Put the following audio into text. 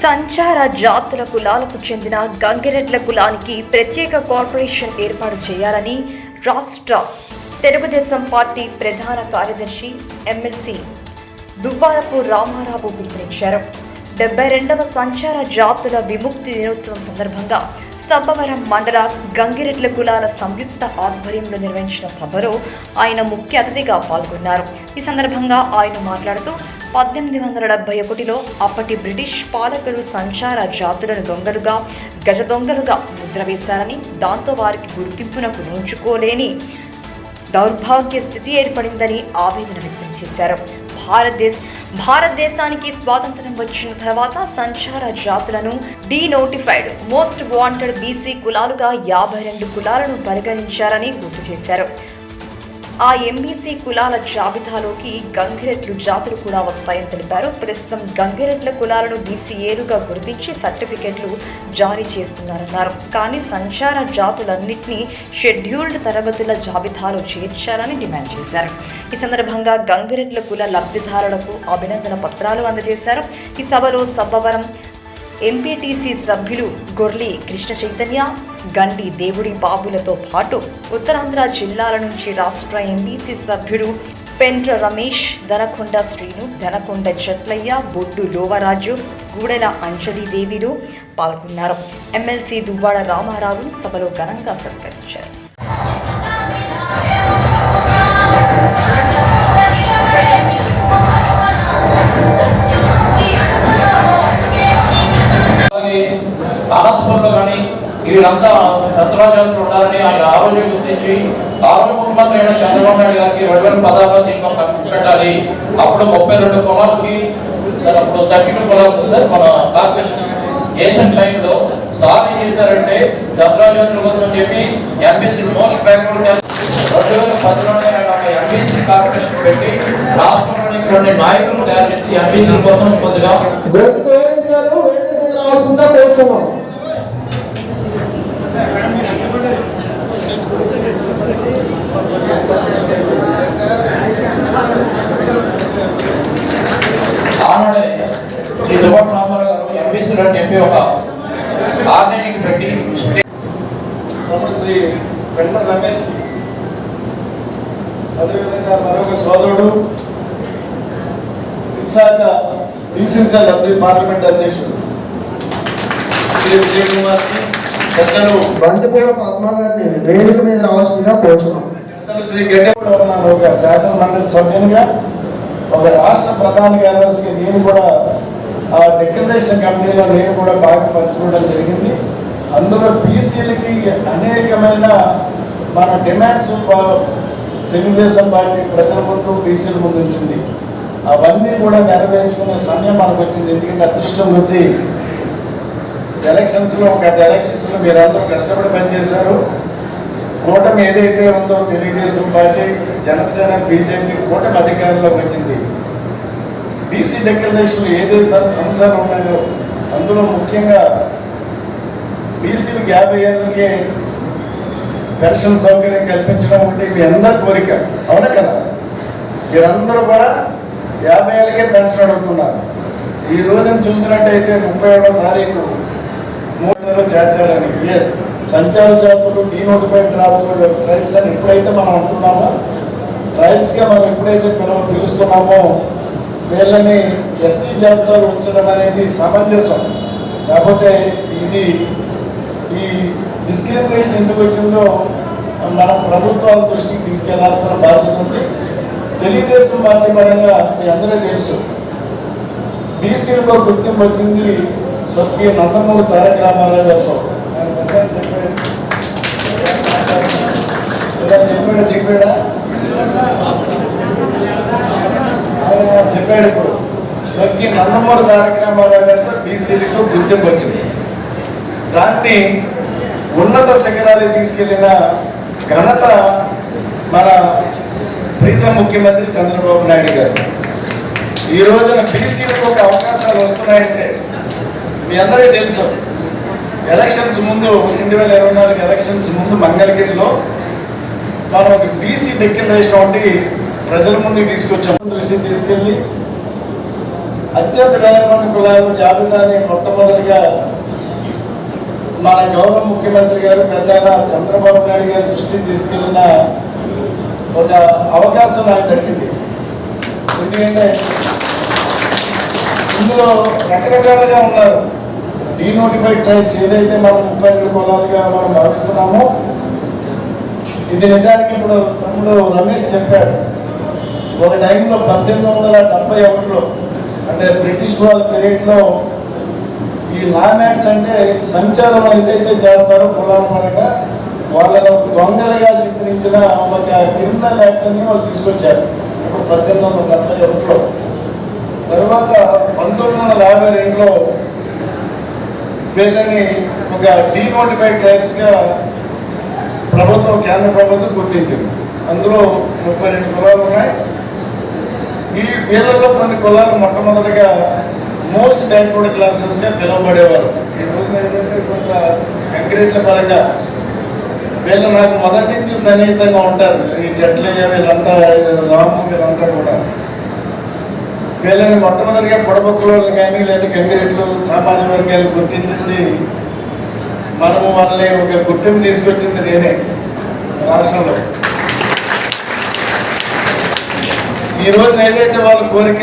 సంచార జాతుల కులాలకు చెందిన గంగిరెడ్ల కులానికి ప్రత్యేక కార్పొరేషన్ ఏర్పాటు చేయాలని రాష్ట్ర తెలుగుదేశం పార్టీ ప్రధాన కార్యదర్శి ఎమ్మెల్సీ దువ్వారపు రామారావు పిలుపునిచ్చారు. 72వ సంచార జాతుల విముక్తి దినోత్సవం సందర్భంగా సబ్బవరం మండల గంగిరెడ్ల కులాల సంయుక్త ఆధ్వర్యంలో నిర్వహించిన సభలో ఆయన ముఖ్య అతిథిగా పాల్గొన్నారు. ఈ సందర్భంగా ఆయన మాట్లాడుతూ 1871లో అప్పటి బ్రిటిష్ పాలకులు సంచార జాతులను దొంగలుగా, గజ దొంగలుగా ముద్ర వేశారని, దాంతో వారికి గుర్తింపునకు నోచుకోలేని దౌర్భాగ్య స్థితి ఏర్పడిందని ఆవేదన వ్యక్తం చేశారు. భారతదేశానికి స్వాతంత్ర్యం వచ్చిన తర్వాత సంచార జాతులను డీనోటిఫైడ్ మోస్ట్ వాంటెడ్ బీసీ కులాలుగా 52 కులాలను పరిగణించారని గుర్తు చేశారు. ఆ ఎంబీసీ కులాల జాబితాలోకి గంగిరెడ్లు జాతులు కూడా వస్తాయని తెలిపారు. ప్రస్తుతం గంగిరెడ్ల కులాలను బీసీఏలుగా గుర్తించి సర్టిఫికెట్లు జారీ చేస్తున్నారన్నారు. కానీ సంచార జాతులన్నింటినీ షెడ్యూల్డ్ తరగతుల జాబితాలో చేర్చాలని డిమాండ్ చేశారు. ఈ సందర్భంగా గంగిరెడ్ల కుల లబ్ధిదారులకు అభినందన పత్రాలు అందజేశారు. ఈ సభలో సబ్బవరం ఎంపీటీసీ సభ్యులు గొర్లి కృష్ణ చైతన్య, గండి దేవుడి బాబులతో పాటు ఉత్తరాంధ్ర జిల్లాల నుంచి రాష్ట్ర ఎంబీసీ సభ్యులు పెంట్ర రమేష్, దనకొండ శ్రీను, దనకొండ జట్లయ్య, బొడ్డు లోవరాజు, గూడెల అంజలిదేవిలు పాల్గొన్నారు. ఎమ్మెల్సీ దువ్వాడ రామారావు సభలో ఘనంగా సత్కరించారు. అనంతపురంలో కానీ వీళ్ళంతా శత్రురాజాలు ఉండాలని ఆయన ఆరోగ్యం గుర్తించి ఆరోగ్య ముఖ్యమంత్రి అయిన చంద్రబాబు నాయుడు గారికి 2016లో దీనికి పెట్టాలి. అప్పుడు 32 కులాలకి సార్, అప్పుడు 32 కులాలకు సార్ మన కార్పొరేషన్ ఏషియన్ టైంలో సార్ ఏం చేశారంటే శత్రురాజాతుల కోసం అని చెప్పి ఎంబీసీ మోస్ట్ బ్యాక్వర్డ్ 2010లోనే ఎంబీసీ కార్పొరేషన్ పెట్టి రాష్ట్రంలోని కొన్ని నాయకులు తయారు చేసి ఎంబీసీ కోసం కొద్దిగా ఆనాడే శ్రీ దువ్వాడ రామారావు గారు ఎంబీసీలు అని చెప్పి ఒక ఆర్గనైజింగ్ పెట్టి శ్రీ పెంట్ర రమేష్, అదేవిధంగా మరొక సోదరుడు విశాఖ బీసీసీఎల్ పార్లమెంట్ అధ్యక్షుడు శ్రీ విజయ్ కుమార్, పెద్దలు బంతిపూల పద్మ గారిని వేదిక మీద రావాల్సిందిగా కోరుచున్నాం. శ్రీ గడ్డ కూడా ఉన్నాను. ఒక శాసన మండలి సభ్యునిగా, ఒక రాష్ట్ర ప్రధాన కార్యదర్శిగా నేను కూడా ఆ డిక్లరేషన్ కమిటీలో నేను కూడా బాగా పంచుకోవడం జరిగింది. అందులో బీసీలకి అనేకమైన మన డిమాండ్స్ తెలుగుదేశం పార్టీ ప్రజల ముందు, బీసీల ముందు ఉంచింది. అవన్నీ కూడా నెరవేర్చుకునే సమయం మనకు వచ్చింది. ఎందుకంటే అదృష్టం కొద్దీ ఎలక్షన్స్లో మీరందరూ కష్టపడి పనిచేశారు. కూటమి ఏదైతే ఉందో తెలుగుదేశం పార్టీ, జనసేన, బీజేపీ కూటమి అధికారంలోకి వచ్చింది. బీసీ డిక్లరేషన్లు ఏదైతే అంశాలు ఉన్నాయో అందులో ముఖ్యంగా బీసీలకు 50 ఏళ్ళకే పెన్షన్ సౌకర్యం కల్పించడం ఒకటి మీ అందరి కోరిక, అవునా కదా? మీరందరూ కూడా 50 ఏళ్ళకే పెన్షన్ అడుగుతున్నారు. ఈ రోజున చూసినట్టయితే 31వ తారీఖు 3 చేర్చాలని సంచార జాతులు డీనోటిఫైడ్ ట్రైబ్స్ అని ఎప్పుడైతే మనం అంటున్నామో, ట్రైబ్స్గా మనం ఎప్పుడైతే పిలుస్తున్నామో వీళ్ళని ఎస్టీ జాబితాలో ఉంచడం అనేది సమంజసం. కాకపోతే ఇది ఈ డిస్క్రిమినేషన్ ఎందుకు వచ్చిందో మనం ప్రభుత్వాల దృష్టికి తీసుకెళ్లాల్సిన బాధ్యత ఉంది. తెలుగుదేశం పార్టీ పరంగా మీ అందరూ తెలుసు, బీసీలకు గుర్తింపు వచ్చింది స్వర్గీయ నందమూరి తారక రామారావు గారితో. చెప్పాడు ఇప్పుడు స్వర్గీయ నందమూరి తారక రామారావు గారితో బీసీలకు గుర్తింపు వచ్చింది. దాన్ని ఉన్నత శిఖరాలు తీసుకెళ్లిన ఘనత మన ప్రీతం ముఖ్యమంత్రి చంద్రబాబు నాయుడు గారు. ఈ రోజున బీసీలకు ఒక అవకాశాలు వస్తున్నాయంటే మీ అందరికీ తెలుసు. ఎలక్షన్స్ ముందు 2024 ఎలక్షన్స్ ముందు మంగళగిరిలో మనం ఒక బీసీ డిక్లరేషన్ ఒకటి ప్రజల ముందుకు తీసుకొచ్చాం. దృష్టికి తీసుకెళ్ళి 2024 ఎలక్షన్స్ ముందు మంగళగిరిలో మనం ఒక బీసీ డిక్లరేషన్ ఒకటి ప్రజల ముందుకు తీసుకొచ్చాం. 2024 ఎలక్షన్స్ ముందు మంగళగిరిలో మనం ఒక బీసీ డిక్లరేషన్ ఒకటి ప్రజల ముందుకు తీసుకొచ్చాం. 2024 ఎలక్షన్స్ ముందు మంగళగిరిలో మనం ఒక బీసీ డిక్లరేషన్ ఒకటి ప్రజల ముందుకు తీసుకొచ్చాం. అత్యంత వెనుకబడిన కులాల జాబితాని మొట్టమొదటిగా మన గౌరవ ముఖ్యమంత్రి గారు పెద్దయిన చంద్రబాబు నాయుడు గారి దృష్టికి తీసుకెళ్ళిన ఒక అవకాశం నాకు దక్కింది. ఎందుకంటే ఇందులో రకరకాలుగా ఉన్నారు. డీనోటిఫైడ్ ట్రైబ్స్ ఏదైతే మనం 32 కులాలుగా మనం భావిస్తున్నామో, ఇది నిజానికి ఇప్పుడు తమ్ముడు రమేష్ చెప్పాడు. ఒక టైంలో 1871లో అంటే బ్రిటిష్ వాళ్ళ పీరియడ్లో ఈ నామ్యాట్స్ అంటే సంచారం ఏదైతే చేస్తారో కులాల పరంగా వాళ్ళను దొంగలుగా చిత్రించిన ఒక క్రిమినల్ యాక్ట్ని వాళ్ళు తీసుకొచ్చారు. ఇప్పుడు 1871లో. తర్వాత 1952లో వీళ్ళని ఒక డీనోటిఫైడ్ ట్రైబ్స్గా కేంద్ర ప్రభుత్వం గుర్తించింది. అందులో 32 కులాలు ఉన్నాయి. ఈ వీళ్ళలో కొన్ని కులాలు మొట్టమొదటిగా మోస్ట్ బ్యాక్వర్డ్ క్లాసెస్గా పిలువబడేవారు. ఈ రోజున ఏదైతే కొంత కంక్రీట్ల పరంగా వీళ్ళు నాకు మొదటి నుంచి సన్నిహితంగా ఉంటారు. ఈ జట్లయ్య వీళ్ళంతా, రాము వీళ్ళంతా కూడా వీళ్ళని మొట్టమొదటిగా పొడబొక్కులు కానీ లేదా కంక్రీట్లు సమాజ వర్గాన్ని గుర్తించింది మనము. వాళ్ళని ఒక గుర్తింపు తీసుకొచ్చింది నేనే రాష్ట్రంలో. ఈ రోజున ఏదైతే వాళ్ళ కోరిక